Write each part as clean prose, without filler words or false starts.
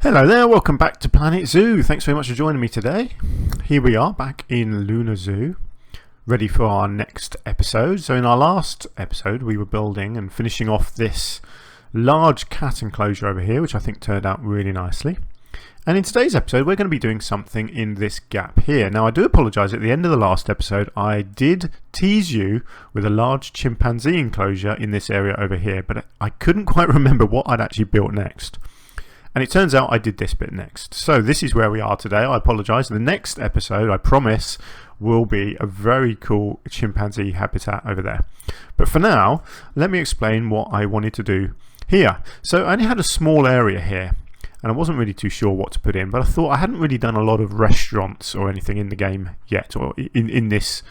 Hello there, welcome back to Planet Zoo. Thanks very much for joining me today. Here we are back in Lunar Zoo, ready for our next episode. So in our last episode we were building and finishing off this large cat enclosure over here, which I think turned out really nicely. And in today's episode we're going to be doing something in this gap here. Now I do apologise, at the end of the last episode I did tease you with a large chimpanzee enclosure in this area over here, but I couldn't quite remember what I'd actually built next. And it turns out I did this bit next. So this is where we are today. I apologise. The next episode, I promise, will be a very cool chimpanzee habitat over there. But for now, let me explain what I wanted to do here. So I only had a small area here, and I wasn't really too sure what to put in, but I thought I hadn't really done a lot of restaurants or anything in the game yet, or in this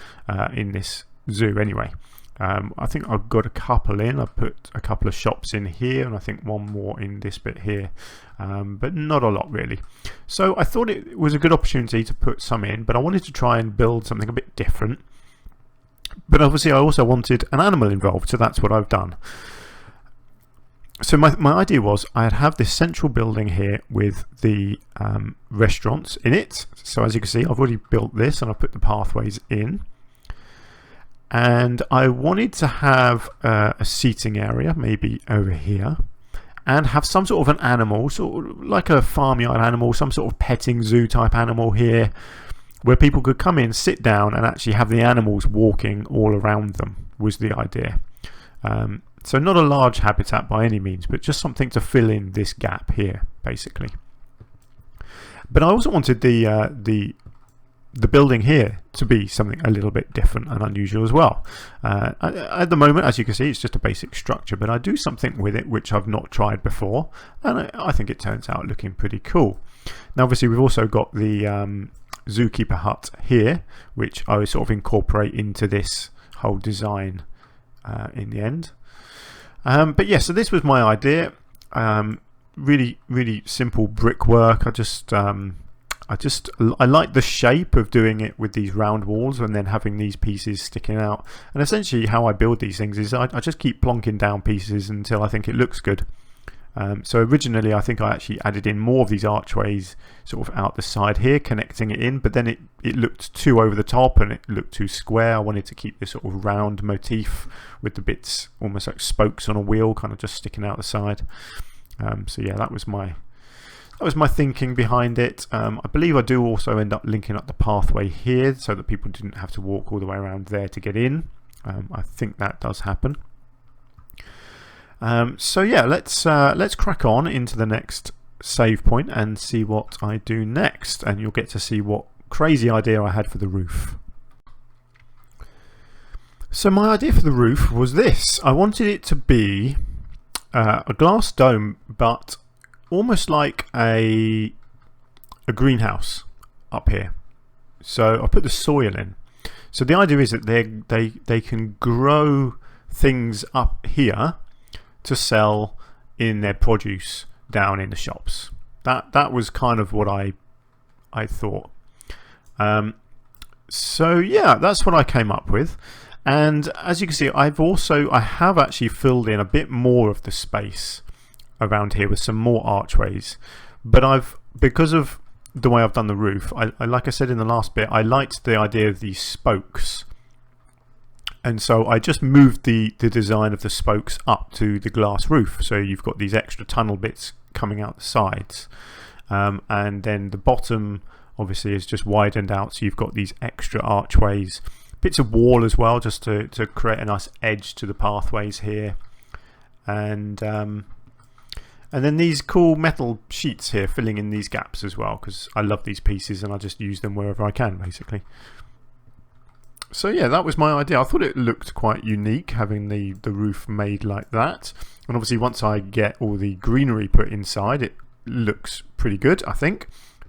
zoo anyway. I think I've got a couple in. I've put a couple of shops in here, and I think one more in this bit here, but not a lot really. So I thought it was a good opportunity to put some in, but I wanted to try and build something a bit different. But obviously I also wanted an animal involved, so that's what I've done. So my idea was I'd have this central building here with the restaurants in it. So as you can see, I've already built this and I've put the pathways in. And I wanted to have a seating area, maybe over here, and have some sort of an animal, sort of like a farmyard animal, some sort of petting zoo type animal here, where people could come in, sit down, and actually have the animals walking all around them, was the idea. So not a large habitat by any means, but just something to fill in this gap here, basically. But I also wanted the building here to be something a little bit different and unusual as well. At the moment, as you can see, it's just a basic structure, but I do something with it which I've not tried before, and I think it turns out looking pretty cool. Now obviously we've also got the zookeeper hut here, which I sort of incorporate into this whole design in the end. But yeah, so this was my idea. Really simple brickwork. I like the shape of doing it with these round walls and then having these pieces sticking out. And essentially how I build these things is I just keep plonking down pieces until I think it looks good. So originally I think I actually added in more of these archways sort of out the side here, connecting it in, but then it looked too over the top and it looked too square. I wanted to keep this sort of round motif with the bits almost like spokes on a wheel kind of just sticking out the side. So yeah, that was my thinking behind it. I believe I do also end up linking up the pathway here so that people didn't have to walk all the way around there to get in. I think that does happen. So yeah, let's crack on into the next save point and see what I do next, and you'll get to see what crazy idea I had for the roof. So my idea for the roof was this. I wanted it to be a glass dome, but almost like a greenhouse up here. So I put the soil in. So the idea is that they can grow things up here to sell in their produce down in the shops. That was kind of what I thought. So yeah, that's what I came up with. And as you can see, I have actually filled in a bit more of the space around here with some more archways, but because of the way I've done the roof, I like I said in the last bit, I liked the idea of these spokes, and so I just moved the design of the spokes up to the glass roof, so you've got these extra tunnel bits coming out the sides, and then the bottom obviously is just widened out, so you've got these extra archways, bits of wall as well, just to create a nice edge to the pathways here, and then these cool metal sheets here filling in these gaps as well, because I love these pieces and I just use them wherever I can basically. So yeah, that was my idea. I thought it looked quite unique having the roof made like that, and obviously once I get all the greenery put inside it looks pretty good, I think.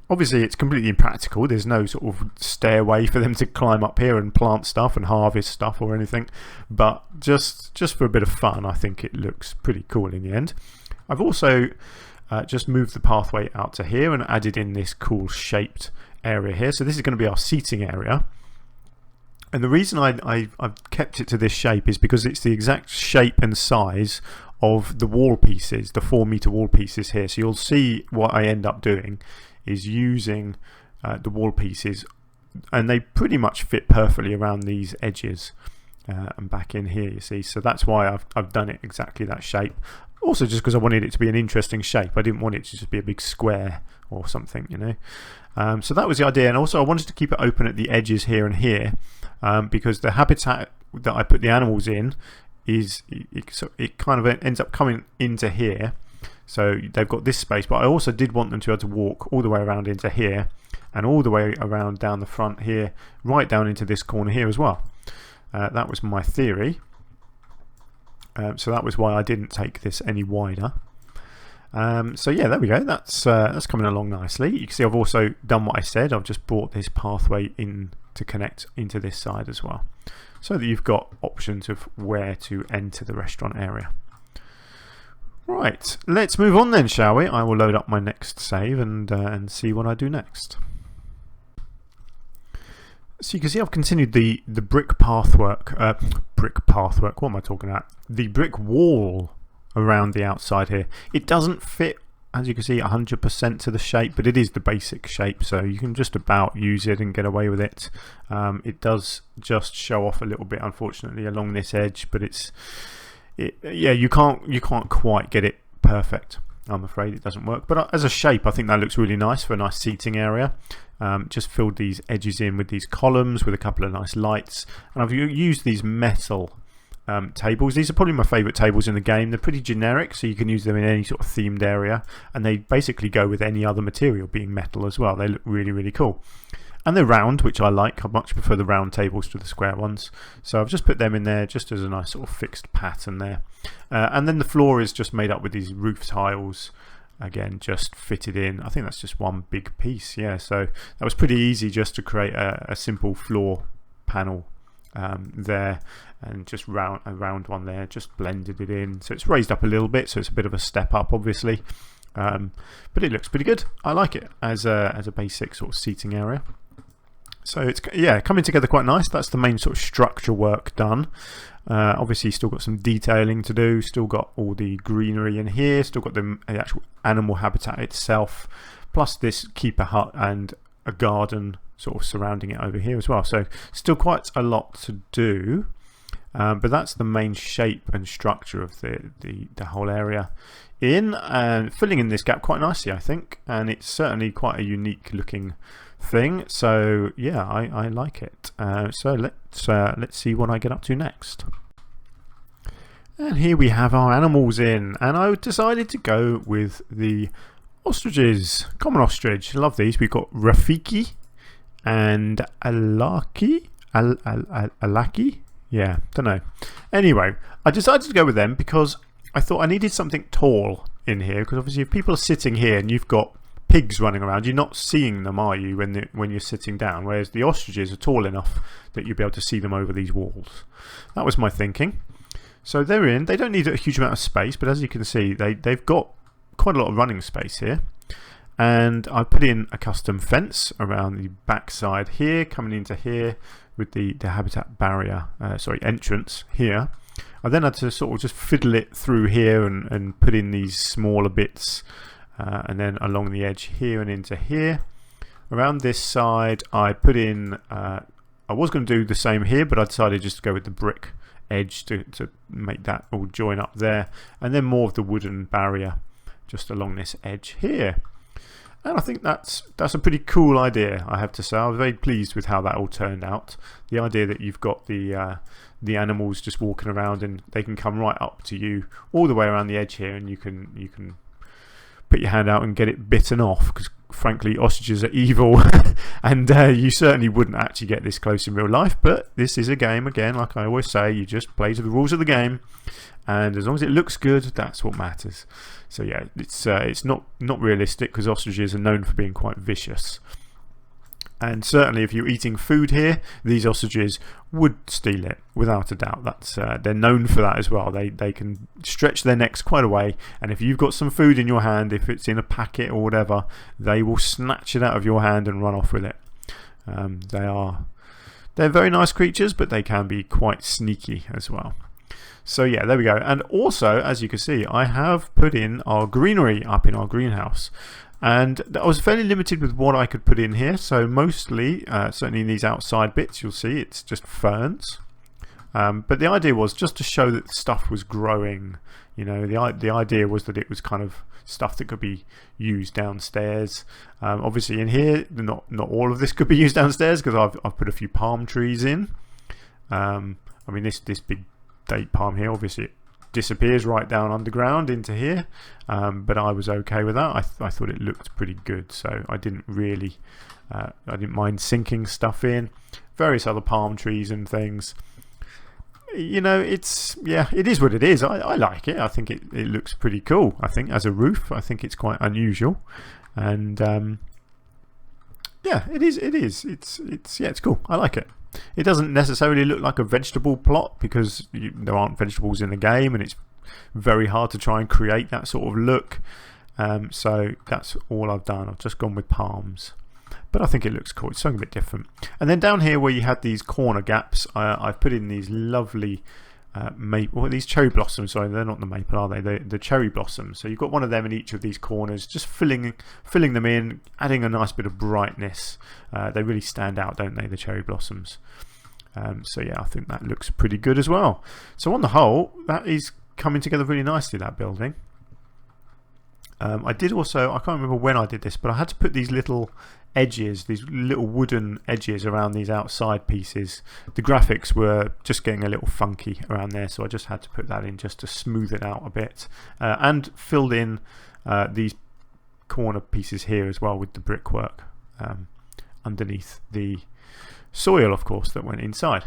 Obviously it's completely impractical, there's no sort of stairway for them to climb up here and plant stuff and harvest stuff or anything, but just for a bit of fun I think it looks pretty cool in the end. I've also just moved the pathway out to here and added in this cool shaped area here. So this is going to be our seating area. And the reason I've kept it to this shape is because it's the exact shape and size of the wall pieces, the 4-meter wall pieces here. So you'll see what I end up doing is using the wall pieces, and they pretty much fit perfectly around these edges and back in here, you see. So that's why I've done it exactly that shape. Also just because I wanted it to be an interesting shape. I didn't want it to just be a big square or something, you know. So that was the idea, and also I wanted to keep it open at the edges here and here, because the habitat that I put the animals in is it kind of ends up coming into here. So they've got this space, but I also did want them to be able to walk all the way around into here and all the way around down the front here, right down into this corner here as well. That was my theory. So that was why I didn't take this any wider. So yeah, there we go. That's coming along nicely. You can see I've also done what I said. I've just brought this pathway in to connect into this side as well, so that you've got options of where to enter the restaurant area. Right, let's move on then, shall we? I will load up my next save and see what I do next. So you can see I've continued the brick pathwork. What am I talking about? The brick wall around the outside here. It doesn't fit, as you can see, 100% to the shape, but it is the basic shape, so you can just about use it and get away with it. It does just show off a little bit, unfortunately, along this edge, but yeah, you can't quite get it perfect. I'm afraid it doesn't work, but as a shape I think that looks really nice for a nice seating area. Just filled these edges in with these columns with a couple of nice lights, and I've used these metal tables. These are probably my favourite tables in the game. They're pretty generic, so you can use them in any sort of themed area, and they basically go with any other material being metal as well. They look really, really cool. And they're round, which I like. I much prefer the round tables to the square ones. So I've just put them in there just as a nice sort of fixed pattern there. And then the floor is just made up with these roof tiles, again just fitted in. I think that's just one big piece, yeah. So that was pretty easy just to create a simple floor panel there, and just a round one there, just blended it in. So it's raised up a little bit, so it's a bit of a step up obviously, but it looks pretty good. I like it as a basic sort of seating area. So it's, yeah, coming together quite nice. That's the main sort of structure work done. Obviously still got some detailing to do, still got all the greenery in here, still got the actual animal habitat itself, plus this keeper hut and a garden sort of surrounding it over here as well. So still quite a lot to do, but that's the main shape and structure of the whole area and filling in this gap quite nicely, I think, and it's certainly quite a unique looking thing. So yeah, I like it. So let's see what I get up to next. And here we have our animals in, and I decided to go with the ostriches. Common ostrich, love these. We've got Rafiki and Alaki. Alaki? Yeah, don't know. Anyway, I decided to go with them because I thought I needed something tall in here, because obviously if people are sitting here and you've got pigs running around, you're not seeing them, are you, when you're sitting down, whereas the ostriches are tall enough that you'll be able to see them over these walls. That was my thinking. So they're in. They don't need a huge amount of space, but as you can see, they've got quite a lot of running space here. And I put in a custom fence around the back side here, coming into here with the habitat barrier, entrance here. I then had to sort of just fiddle it through here and put in these smaller bits, and then along the edge here and into here. Around this side I put in, I was going to do the same here, but I decided just to go with the brick edge to make that all join up there, and then more of the wooden barrier just along this edge here. And I think that's a pretty cool idea, I have to say. I was very pleased with how that all turned out. The idea that you've got the animals just walking around and they can come right up to you all the way around the edge here, and you can put your hand out and get it bitten off, because frankly ostriches are evil and you certainly wouldn't actually get this close in real life. But this is a game, again, like I always say, you just play to the rules of the game, and as long as it looks good, that's what matters. So yeah, it's not realistic, because ostriches are known for being quite vicious. And certainly if you're eating food here, these ostriches would steal it, without a doubt. That's they're known for that as well. They can stretch their necks quite a way, and if you've got some food in your hand, if it's in a packet or whatever, they will snatch it out of your hand and run off with it. They're very nice creatures, but they can be quite sneaky as well. So yeah, there we go. And also, as you can see, I have put in our greenery up in our greenhouse. And I was fairly limited with what I could put in here. So mostly, certainly in these outside bits, you'll see it's just ferns. But the idea was just to show that stuff was growing. You know, the idea was that it was kind of stuff that could be used downstairs. Obviously in here, not all of this could be used downstairs because I've put a few palm trees in. I mean, this big date palm here, obviously it disappears right down underground into here, but I was okay with that. I thought it looked pretty good, so I didn't really I didn't mind sinking stuff in. Various other palm trees and things. You know, it's, yeah, it is what it is. I like it. I think it looks pretty cool. I think as a roof, I think it's quite unusual, and yeah, it is. It's cool. I like it. It doesn't necessarily look like a vegetable plot because there aren't vegetables in the game, and it's very hard to try and create that sort of look. So that's all I've done. I've just gone with palms. But I think it looks cool. It's something a bit different. And then down here where you had these corner gaps, I've put in these lovely these cherry blossoms. Sorry, they're not the maple, are they? The cherry blossoms. So you've got one of them in each of these corners, just filling them in, adding a nice bit of brightness. They really stand out, don't they, the cherry blossoms? So yeah, I think that looks pretty good as well. So on the whole, that is coming together really nicely, that building. I did also, I can't remember when I did this, but I had to put these little edges, these little wooden edges around these outside pieces. The graphics were just getting a little funky around there, so I just had to put that in just to smooth it out a bit, and filled in these corner pieces here as well with the brickwork underneath the soil, of course, that went inside.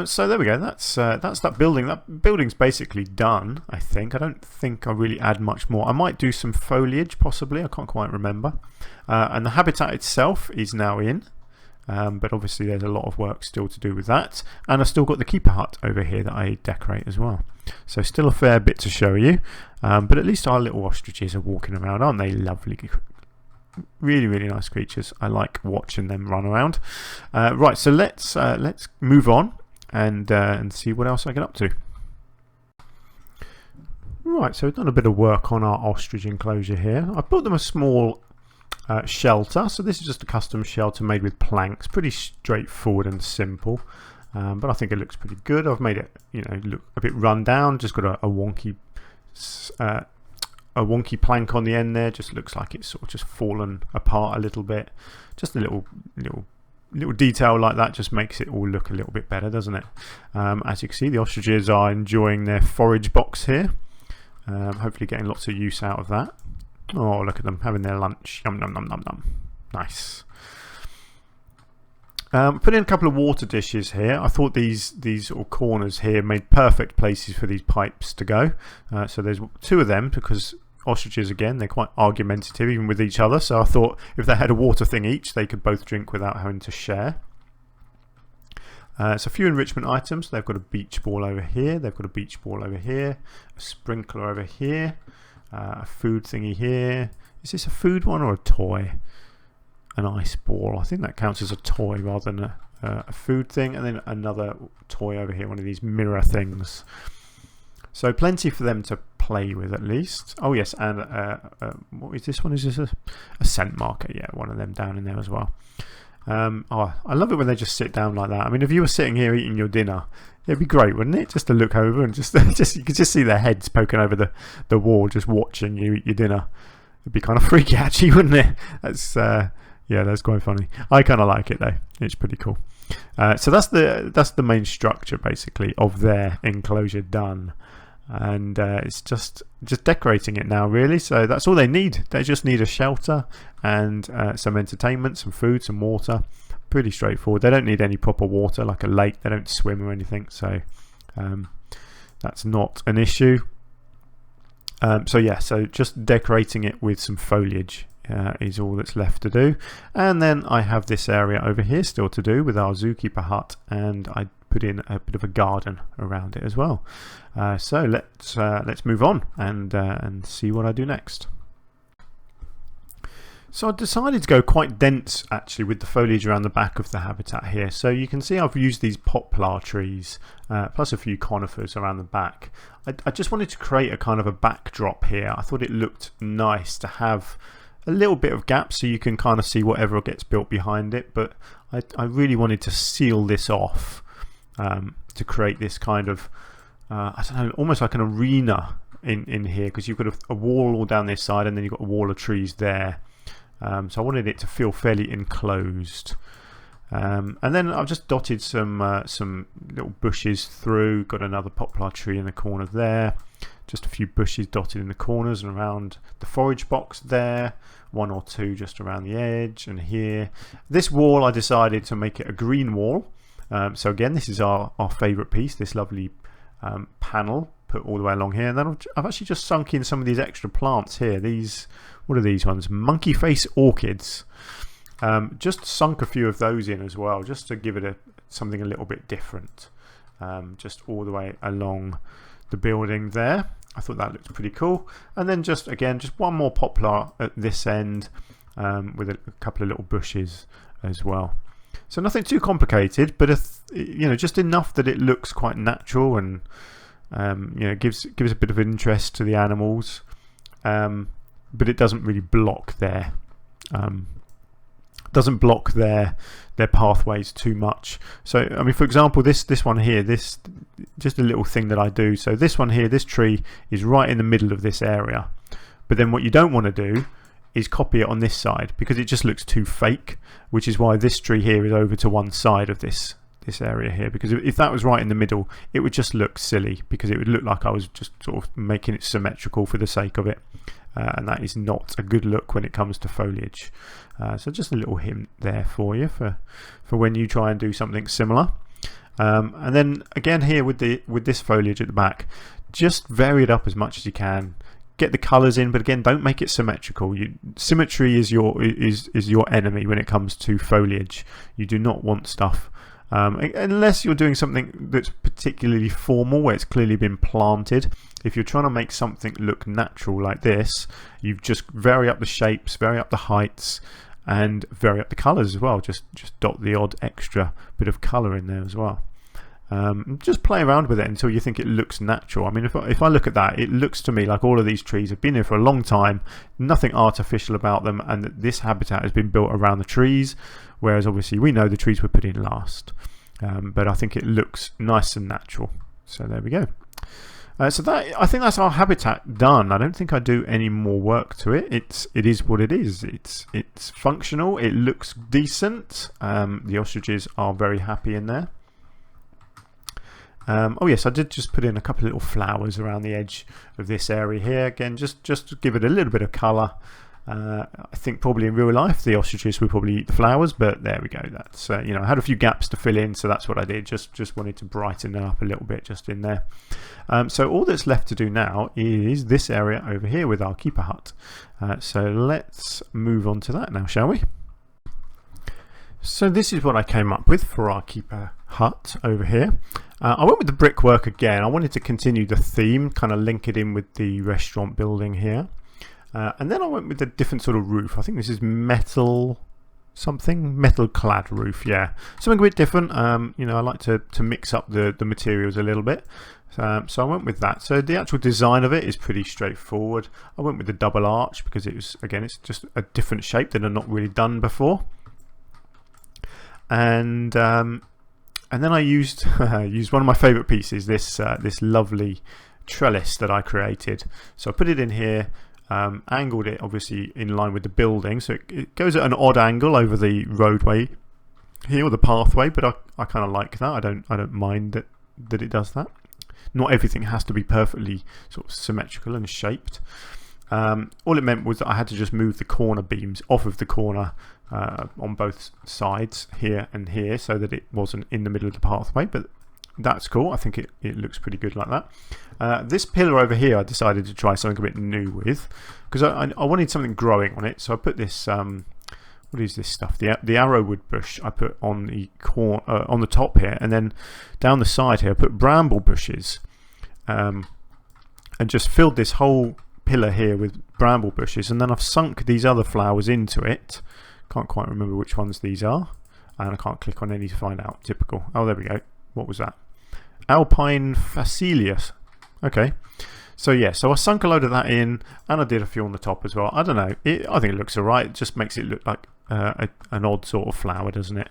So there we go. That's that building. That building's basically done, I think. I don't think I really add much more. I might do some foliage, possibly. I can't quite remember. And the habitat itself is now in, but obviously there's a lot of work still to do with that. And I've still got the keeper hut over here that I decorate as well. So still a fair bit to show you. But at least our little ostriches are walking around, aren't they? Lovely. Really, really nice creatures. I like watching them run around. Right, so let's move on and see what else I get up to. Right, so we've done a bit of work on our ostrich enclosure here. I built them a small shelter. So this is just a custom shelter made with planks. Pretty straightforward and simple, but I think it looks pretty good. I've made it, you know, look a bit run down. Just got a wonky plank on the end there. Just looks like it's sort of just fallen apart a little bit. Just a little detail like that just makes it all look a little bit better, doesn't it? As you can see, the ostriches are enjoying their forage box here. Hopefully getting lots of use out of that. Oh, look at them having their lunch. Yum, yum, yum, yum, yum. Nice. Put in a couple of water dishes here. I thought these little corners here made perfect places for these pipes to go. So there's two of them because ostriches, again, they're quite argumentative even with each other. So I thought if they had a water thing each, they could both drink without having to share. So a few enrichment items. They've got a beach ball over here. They've got a beach ball over here. A sprinkler over here. A food thingy here. Is this a food one or a toy? An ice ball. I think that counts as a toy rather than a food thing. And then another toy over here, one of these mirror things. So plenty for them to play with at least. Oh yes, and what is this one? Is this a scent marker? Yeah, one of them down in there as well. Oh, I love it when they just sit down like that. I mean, if you were sitting here eating your dinner, it'd be great, wouldn't it? Just to look over and just you could just see their heads poking over the wall, just watching you eat your dinner. It'd be kind of freaky, actually, wouldn't it? That's yeah, that's quite funny. I kind of like it though. It's pretty cool. So that's the main structure basically of their enclosure done, and it's just decorating it now really. So that's all they need. They just need a shelter and some entertainment, some food, some water. Pretty straightforward. They don't need any proper water like a lake. They don't swim or anything, so that's not an issue. So yeah, so just decorating it with some foliage is all that's left to do. And then I have this area over here still to do with our zookeeper hut, and I put in a bit of a garden around it as well. So let's move on and see what I do next. So I decided to go quite dense actually with the foliage around the back of the habitat here. So you can see I've used these poplar trees plus a few conifers around the back. I just wanted to create a kind of a backdrop here. I thought it looked nice to have a little bit of gap so you can kind of see whatever gets built behind it, but I really wanted to seal this off to create this kind of I don't know, almost like an arena in here, because you've got a wall all down this side and then you've got a wall of trees there. So I wanted it to feel fairly enclosed. And then I've just dotted some little bushes through, got another poplar tree in the corner there, just a few bushes dotted in the corners and around the forage box there, one or two just around the edge and here. This wall I decided to make it a green wall. So again, this is our favourite piece, this lovely panel put all the way along here. And then I've actually just sunk in some of these extra plants here. These, what are these ones? Monkey face orchids. Just sunk a few of those in as well, just to give it something a little bit different. Just all the way along the building there. I thought that looked pretty cool. And then just one more poplar at this end with a couple of little bushes as well. So nothing too complicated, but just enough that it looks quite natural and gives a bit of interest to the animals, but it doesn't really block their pathways too much. So I mean, for example, this one here, this just a little thing that I do. So this one here, this tree is right in the middle of this area, but then what you don't want to do is copy it on this side, because it just looks too fake, which is why this tree here is over to one side of this area here, because if that was right in the middle it would just look silly, because it would look like I was just sort of making it symmetrical for the sake of it, and that is not a good look when it comes to foliage. So just a little hint there for you for when you try and do something similar. And then again here with this foliage at the back, just vary it up as much as you can. Get the colours in, but again, don't make it symmetrical. Symmetry is your enemy when it comes to foliage. You do not want stuff, unless you're doing something that's particularly formal, where it's clearly been planted. If you're trying to make something look natural like this, you just vary up the shapes, vary up the heights, and vary up the colours as well. Just dot the odd extra bit of colour in there as well. Just play around with it until you think it looks natural. I mean, if I look at that, it looks to me like all of these trees have been here for a long time, nothing artificial about them, and that this habitat has been built around the trees, whereas obviously we know the trees were put in last. But I think it looks nice and natural. So there we go. So I think that's our habitat done. I don't think I do any more work to it. It is what it is. It's functional. It looks decent. The ostriches are very happy in there. Oh yes, I did just put in a couple of little flowers around the edge of this area here. Again, just to give it a little bit of colour. I think probably in real life the ostriches would probably eat the flowers, but there we go. That's I had a few gaps to fill in, so that's what I did. Just wanted to brighten it up a little bit just in there. So all that's left to do now is this area over here with our keeper hut. So let's move on to that now, shall we? So this is what I came up with for our keeper hut over here. I went with the brickwork again. I wanted to continue the theme, kind of link it in with the restaurant building here. And then I went with a different sort of roof. I think this is metal clad roof, yeah. Something a bit different. I like to mix up the materials a little bit. So I went with that. So the actual design of it is pretty straightforward. I went with the double arch because it's just a different shape that I've not really done before. And then I used one of my favourite pieces, this lovely trellis that I created. So I put it in here, angled it obviously in line with the building, so it goes at an odd angle over the roadway here, or the pathway, but I kind of like that. I don't mind that it does that. Not everything has to be perfectly sort of symmetrical and shaped. All it meant was that I had to just move the corner beams off of the corner on both sides here and here, so that it wasn't in the middle of the pathway, but that's cool. I think it looks pretty good like that. This pillar over here I decided to try something a bit new with, because I wanted something growing on it, so I put this what is this stuff, the arrowwood bush I put on the top here, and then down the side here I put bramble bushes, and just filled this whole pillar here with bramble bushes, and then I've sunk these other flowers into it. Can't quite remember which ones these are, and I can't click on any to find out. Typical. Oh, there we go. What was that? Alpine Facilius. Okay. So yeah, so I sunk a load of that in, and I did a few on the top as well. I don't know. I think it looks alright. It just makes it look like an odd sort of flower, doesn't it?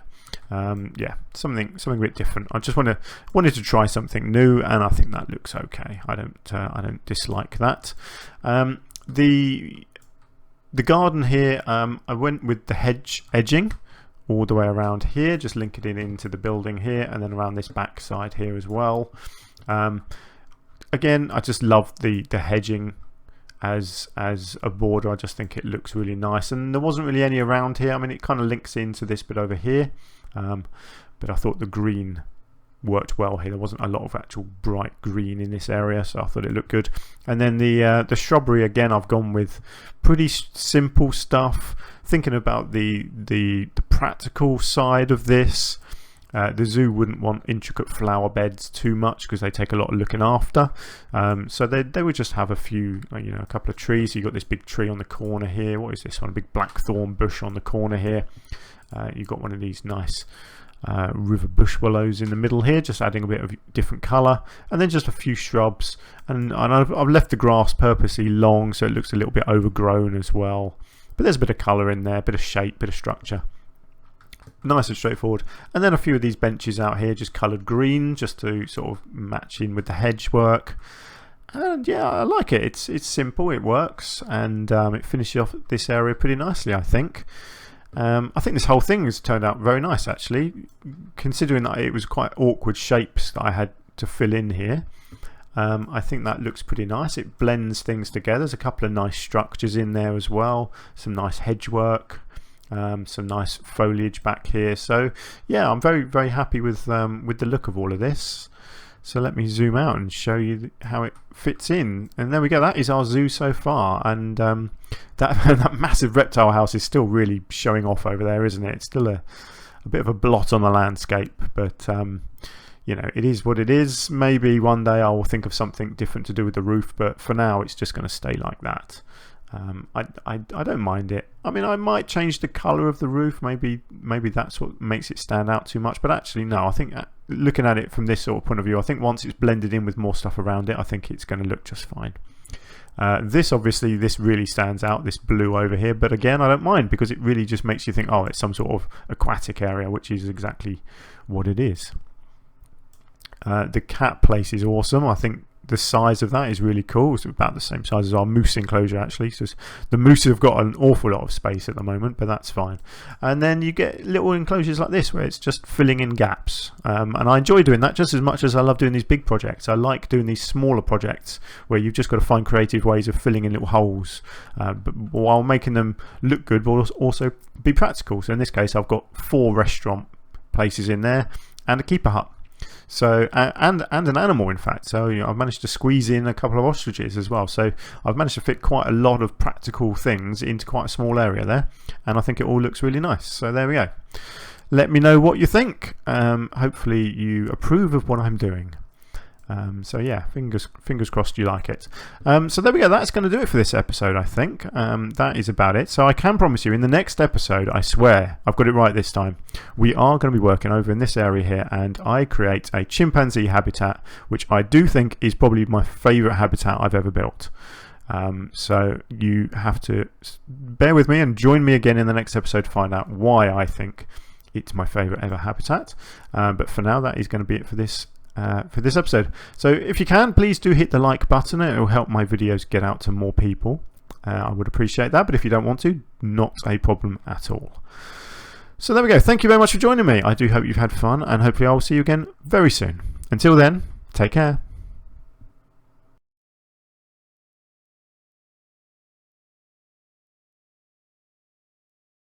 Yeah, something a bit different. I just wanted to try something new, and I think that looks okay. I don't dislike that. The garden here, I went with the hedge edging all the way around here, just linking it into the building here, and then around this back side here as well. Again, I just love the hedging as a border. I just think it looks really nice, and there wasn't really any around here. I mean, it kind of links into this bit over here, but I thought the green worked well here. There wasn't a lot of actual bright green in this area, so I thought it looked good. And then the shrubbery, again, I've gone with pretty simple stuff, thinking about the practical side of this. The zoo wouldn't want intricate flower beds too much because they take a lot of looking after, so they would just have a few, a couple of trees. You've got this big tree on the corner here. What is this one? A big blackthorn bush on the corner here. You've got one of these nice river bush willows in the middle here, just adding a bit of different colour, and then just a few shrubs, and I've left the grass purposely long so it looks a little bit overgrown as well, but there's a bit of colour in there, a bit of shape, bit of structure. Nice and straightforward. And then a few of these benches out here just coloured green, just to sort of match in with the hedge work. And yeah, I like it. It's simple, it works, and it finishes off this area pretty nicely, I think. I think this whole thing has turned out very nice, actually, considering that it was quite awkward shapes that I had to fill in here. I think that looks pretty nice. It blends things together. There's a couple of nice structures in there as well, some nice hedge work. Some nice foliage back here. So yeah, I'm very, very happy with the look of all of this. So let me zoom out and show you how it fits in. And there we go. That is our zoo so far. And that massive reptile house is still really showing off over there, isn't it? It's still a bit of a blot on the landscape, but it is what it is. Maybe one day I will think of something different to do with the roof, but for now it's just going to stay like that. I don't mind it. I mean, I might change the colour of the roof. Maybe that's what makes it stand out too much. But actually, no. I think looking at it from this sort of point of view, I think once it's blended in with more stuff around it, I think it's going to look just fine. This really stands out, this blue over here. But again, I don't mind because it really just makes you think, oh, it's some sort of aquatic area, which is exactly what it is. The cat place is awesome. I think the size of that is really cool. It's about the same size as our moose enclosure, actually. So the moose have got an awful lot of space at the moment, but that's fine. And then you get little enclosures like this where it's just filling in gaps, and I enjoy doing that just as much as I love doing these big projects. I like doing these smaller projects where you've just got to find creative ways of filling in little holes, but while making them look good but also be practical. So in this case, I've got 4 restaurant places in there and a keeper hut. So and an animal, in fact. So I've managed to squeeze in a couple of ostriches as well. So I've managed to fit quite a lot of practical things into quite a small area there, and I think it all looks really nice. So there we go. Let me know what you think. Hopefully you approve of what I'm doing. So yeah, fingers crossed you like it. So there we go. That's going to do it for this episode, I think. That is about it. So I can promise you in the next episode, I swear I've got it right this time, we are going to be working over in this area here, and I create a chimpanzee habitat, which I do think is probably my favourite habitat I've ever built. So you have to bear with me and join me again in the next episode to find out why I think it's my favourite ever habitat. But for now, that is going to be it for this episode. So if you can, please do hit the like button. It will help my videos get out to more people. I would appreciate that, but if you don't want to, not a problem at all. So there we go. Thank you very much for joining me. I do hope you've had fun, and hopefully I will see you again very soon. Until then, take care.